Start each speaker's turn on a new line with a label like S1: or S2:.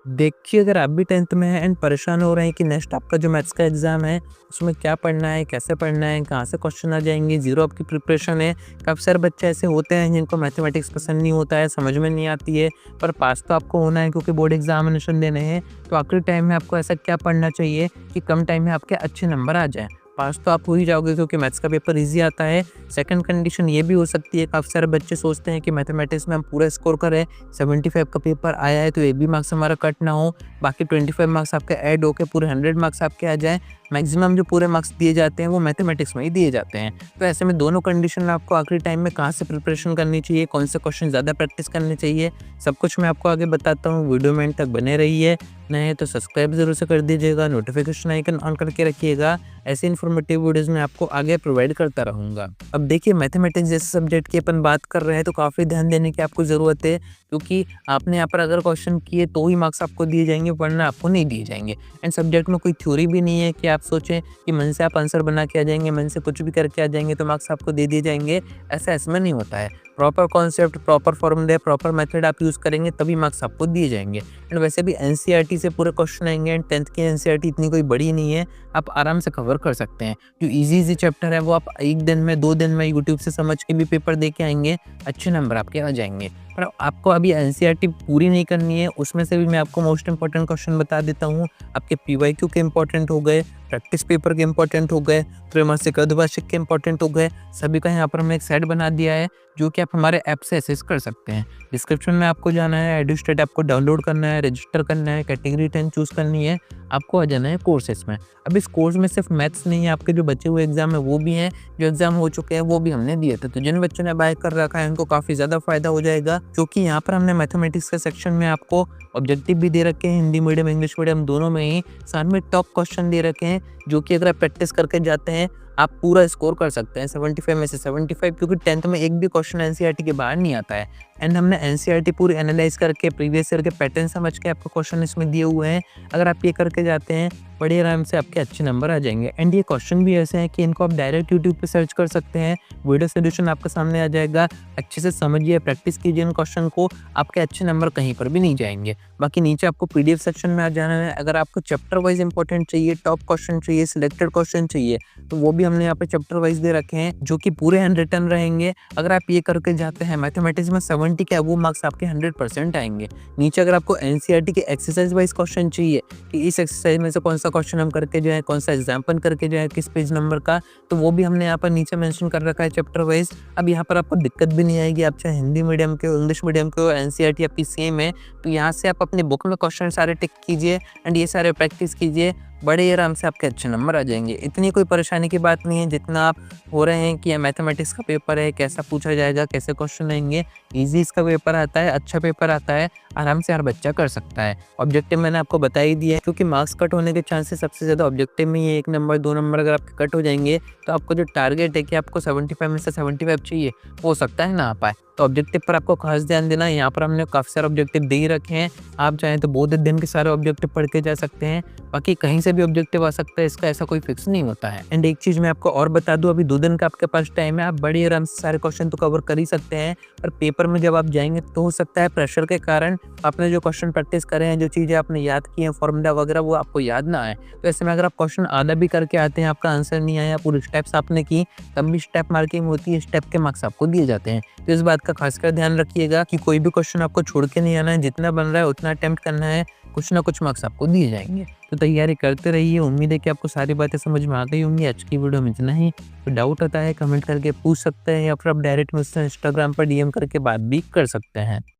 S1: देखिए, अगर आप भी 10th में हैं एंड परेशान हो रहे हैं कि नेक्स्ट आपका जो मैथ्स का एग्ज़ाम है, उसमें क्या पढ़ना है, कैसे पढ़ना है, कहाँ से क्वेश्चन आ जाएँगे, ज़ीरो आपकी प्रिपरेशन है। काफ़ी सारे बच्चे ऐसे होते हैं जिनको मैथमेटिक्स पसंद नहीं होता है, समझ में नहीं आती है, पर पास तो आपको होना है क्योंकि बोर्ड एग्ज़ामिनेशन देने हैं। तो आखिरी टाइम में आपको ऐसा क्या पढ़ना चाहिए कि कम टाइम में आपके अच्छे नंबर आ जाएँ? पास तो आप हो ही जाओगे क्योंकि मैथ्स का पेपर ईज़ी आता है। सेकंड कंडीशन ये भी हो सकती है, काफ़ी सारे बच्चे सोचते हैं कि मैथमेटिक्स में हम पूरा स्कोर करें, 75 का पेपर आया है तो एक भी मार्क्स हमारा कट ना हो, बाकी 25 मार्क्स आपके ऐड होके पूरे 100 मार्क्स आपके आ जाएँ। मैक्सिमम जो पूरे मार्क्स दिए जाते हैं वो मैथमेटिक्स में ही दिए जाते हैं। तो ऐसे में दोनों कंडीशन में आपको आखिरी टाइम में कहाँ से प्रिपरेशन करनी चाहिए, कौन से क्वेश्चन ज़्यादा प्रैक्टिस करने चाहिए, सब कुछ मैं आपको आगे बताता हूँ। वीडियो में एंड तक बने रहिए। नए हैं तो सब्सक्राइब ज़रूर से कर दीजिएगा, नोटिफिकेशन आइकन ऑन करके रखिएगा। ऐसे इन्फॉर्मेटिव वीडियोज़ मैं आपको आगे प्रोवाइड करता रहूँगा। अब देखिए, मैथमेटिक्स जैसे सब्जेक्ट की अपन बात कर रहे हैं तो काफ़ी ध्यान देने की आपको ज़रूरत है, क्योंकि आपने यहाँ पर अगर क्वेश्चन किए तो ही मार्क्स आपको दिए जाएँगे, वरना आपको नहीं दिए जाएँगे। एंड सब्जेक्ट में कोई थ्योरी भी नहीं है कि आप सोचें कि मन से आप आंसर बना के आ जाएँगे, मन से कुछ भी करके आ जाएँगे तो मार्क्स आपको दे दिए जाएँगे। ऐसा इसमें नहीं होता है। प्रॉपर कॉन्सेप्ट, प्रॉपर फॉर्मूले, प्रॉपर मेथड आप यूज़ करेंगे तभी मार्क्स आपको दिए जाएँगे। एंड वैसे भी एनसीईआरटी से पूरे क्वेश्चन आएँगे एंड 10th की एनसीईआरटी इतनी कोई बड़ी नहीं है, आप आराम से कवर कर सकते हैं। जो ईज़ी चैप्टर है वो आप 1 दिन में, 2 दिन में यूट्यूब से समझ के भी पेपर दे के आएँगे, अच्छे नंबर आपके आ जाएँगे। पर आपको अभी एनसीईआरटी पूरी नहीं करनी है, उसमें से भी मैं आपको मोस्ट इंपोर्टेंट क्वेश्चन बता देता हूँ। आपके पीवाईक्यू के इंपॉर्टेंट हो गए, प्रैक्टिस पेपर के इंपॉर्टेंट हो गए, त्रैमासिक, अर्धवार्षिक के इंपॉर्टेंट हो गए, सभी का यहाँ पर हमने एक सेट बना दिया है, जो कि आप हमारे ऐप से एक्सेस कर सकते हैं। डिस्क्रिप्शन में आपको जाना है, एडुस्टेट आपको डाउनलोड करना है, रजिस्टर करना है, कैटेगरी 10 चूज़ करनी है, आपको आ जाना है कोर्सेज़ में। अब इस कोर्स में सिर्फ मैथ्स नहीं है, आपके जो बचे हुए एग्ज़ाम है वो भी हैं, जो एग्ज़ाम हो चुके हैं वो भी हमने दिए थे। तो जिन बच्चों ने बाय कर रखा है उनको काफ़ी ज़्यादा फ़ायदा हो जाएगा, क्योंकि यहाँ पर हमने मैथमेटिक्स के सेक्शन में आपको ऑब्जेक्टिव भी दे रखे हैं, हिंदी मीडियम, इंग्लिश मीडियम दोनों में ही। साथ में टॉप क्वेश्चन दे रखे हैं, जो कि अगर आप प्रैक्टिस करके जाते हैं, आप पूरा स्कोर कर सकते हैं 75 में से 75, क्योंकि 10th में एक भी क्वेश्चन एनसीईआरटी के बाहर नहीं आता है। एंड हमने एनसीईआरटी पूरी एनालाइज़ करके प्रीवियस ईयर के पैटर्न समझ के आपको क्वेश्चन इसमें दिए हुए हैं। अगर आप ये करके जाते हैं, बड़े आराम से आपके अच्छे नंबर आ जाएँगे। एंड ये क्वेश्चन भी ऐसे हैं कि इनको आप डायरेक्ट यूट्यूब पे सर्च कर सकते हैं, वीडियो सॉल्यूशन आपके सामने आ जाएगा। अच्छे से समझिए, प्रैक्टिस कीजिए इन क्वेश्चन को, आपके अच्छे नंबर कहीं पर भी नहीं जाएँगे। बाकी नीचे आपको पीडीएफ सेक्शन में आ जाना है। अगर आपको चैप्टर वाइज़ इंपॉर्टेंट चाहिए, टॉप क्वेश्चन चाहिए, सिलेक्टेड क्वेश्चन चाहिए, तो वो भी हमने यहाँ पे चैप्टर वाइज़ दे रखे हैं, जो कि पूरे हैंड रिटन रहेंगे। अगर आप ये करके जाते हैं, मैथमेटिक्स में 70 के अबव मार्क्स आपके 100% आएँगे। नीचे अगर आपको एनसीईआरटी के एक्सरसाइज वाइज़ क्वेश्चन चाहिए कि इस एक्सरसाइज में से कौन-सा क्वेश्चन हम करके जाएँ, कौन-सा एग्जाम्पल करके जाएँ, किस पेज नंबर का, तो वो भी हमने यहाँ पर नीचे मेंशन कर रखा है चैप्टर वाइज़। अब यहाँ पर आपको दिक्कत भी नहीं आएगी, आप चाहे हिंदी मीडियम के हो, इंग्लिश मीडियम के हो, एनसीईआरटी आपकी सेम है, तो यहाँ से आप अपनी बुक में क्वेश्चन सारे टिक कीजिए एंड ये सारे प्रैक्टिस कीजिए, बड़े आराम से आपके अच्छे नंबर आ जाएँगे। इतनी कोई परेशानी की बात नहीं है जितना आप हो रहे हैं कि ये मैथमेटिक्स का पेपर है, कैसा पूछा जाएगा, कैसे क्वेश्चन आएँगे। ईज़ी इसका पेपर आता है, अच्छा पेपर आता है, आराम से हर बच्चा कर सकता है। ऑब्जेक्टिव मैंने आपको बता ही दिया है, क्योंकि मार्क्स कट होने के चांसेस सबसे ज़्यादा ऑब्जेक्टिव में ही है। 1 नंबर, 2 नंबर अगर आपके कट हो जाएँगे, तो आपको जो टारगेट है कि आपको 75 में से 75 चाहिए, हो सकता है ना आ पाए। तो ऑब्जेक्टिव पर आपको खास ध्यान देना है। यहाँ पर हमने काफ़ी सारे ऑब्जेक्टिव दे ही रखे हैं, आप चाहें तो बहुत दिन के सारे ऑब्जेक्टिव पढ़ के जा सकते हैं। बाकी कहीं से भी ऑब्जेक्टिव आ सकता है, इसका ऐसा कोई फिक्स नहीं होता है। एंड एक चीज़ मैं आपको और बता दूँ, अभी 2 दिन का आपके पास टाइम है, आप बड़ी आराम से सारे क्वेश्चन तो कवर कर ही सकते हैं, पर पेपर में जब आप जाएँगे तो हो सकता है प्रेशर के कारण आपने जो क्वेश्चन प्रैक्टिस करे हैं, जो चीज़ें आपने याद की हैं, फॉर्मूला वगैरह, वो आपको याद ना आए। तो ऐसे में अगर आप क्वेश्चन आधा भी करके आते हैं, आपका आंसर नहीं आया, पूरी स्टेप्स आपने की, तब भी स्टेप मार्किंग होती है, स्टेप के मार्क्स आपको दिए जाते हैं। तो इस बात का खासकर ध्यान रखिएगा कि कोई भी क्वेश्चन आपको छोड़ के नहीं आना है, जितना बन रहा है उतना अटेम्प्ट करना है, कुछ ना कुछ मार्क्स आपको दिए जाएँगे। तो तैयारी करते रहिए, उम्मीद है कि आपको सारी बातें समझ में आ गई होंगी। आज की वीडियो में इतना ही। कोई डाउट आता है कमेंट करके पूछ सकते हैं, या फिर आप डायरेक्ट मुझसे इंस्टाग्राम पर डीएम करके बात भी कर सकते हैं।